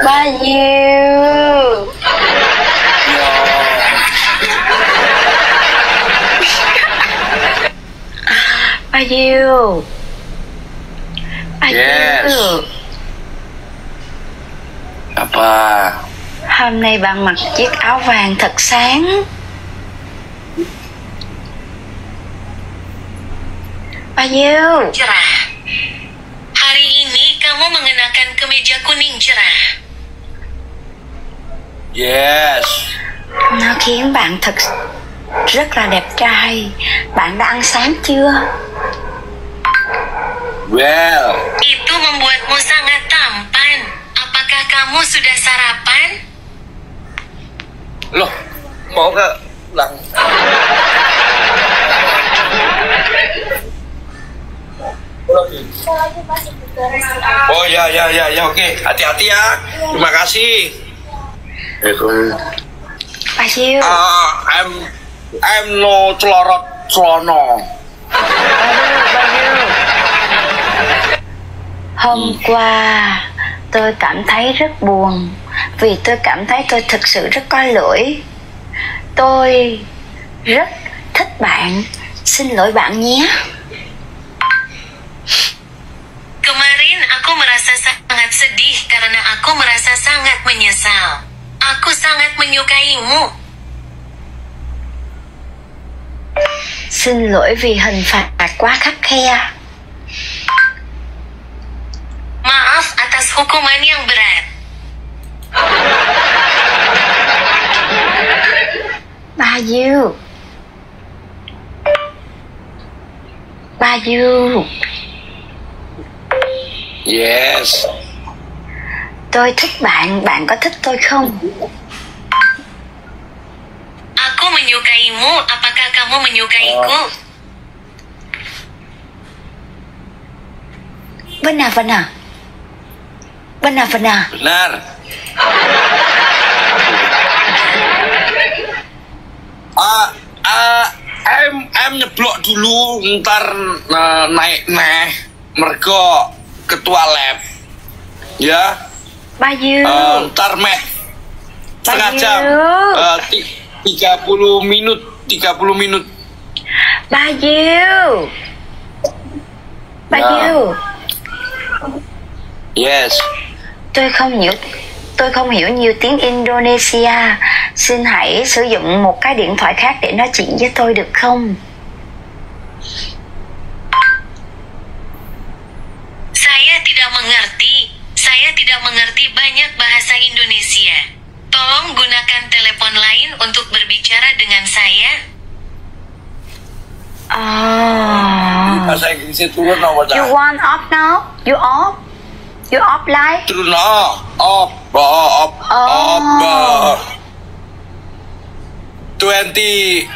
Bao nhiêu? Bao nhiêu? Bao nhiêu? Apa? Hôm nay bạn mặc chiếc áo vàng thật sáng. Bao nhiêu? Cerah. Hari ini kamu mengenakan kemeja kuning cerah. Yes. Nó khiến bạn thật rất là đẹp trai. Bạn đã ăn sáng chưa? Well. Itu membuatmu sangat tampan. Apakah kamu sudah sarapan? Loh, mau ke lang? Oh ya, oke. Hati-hati ya. Terima kasih. Bao nhiêu? I'm no celorot celono. Bao nhiêu? Hôm qua tôi cảm thấy rất buồn vì tôi cảm thấy tôi thực sự rất có lỗi. Tôi rất thích bạn. Xin lỗi bạn nhé. Kemarin aku merasa sangat sedih karena aku merasa sangat menyesal. Aku sangat menyukaimu. Xin lỗi vì hình phạt quá khắt khe. Maaf atas hukuman yang berat. Bao nhiêu? Bao nhiêu? Yes. Tôi thích bạn, bạn có thích tôi không? Aku menyukaimu. Apakah kamu menyukaiku? Benar. Benar. Em nyeblok dulu, ntar naik mergo ketua lab. Ya. Bao nhiêu? Ntar setengah jam. 30 minut. Bao nhiêu? Bao nhiêu? Yes. Tôi không hiểu nhiều tiếng Indonesia. Xin hãy sử dụng một cái điện thoại khác để nói chuyện với tôi được không? Saya tidak mengerti banyak bahasa Indonesia. Tolong gunakan telepon lain untuk berbicara dengan saya. Bahasa Inggrisnya turun apa dah? You want off now? You off? You off live? Turun off. 20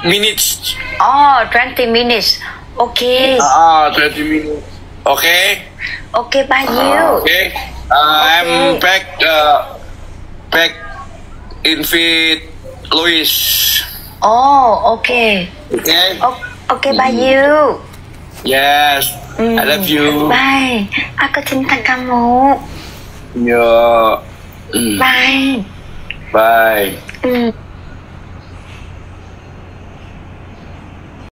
minutes. 20 minutes. Okay. 20 minutes. Okay. Okay, bao nhiêu? Okay. I'm back in Fit Louis. Okay. Okay. Okay, bao nhiêu? Yes. I love you. Bye. Aku cinta kamu. Yeah. Bye. Bye.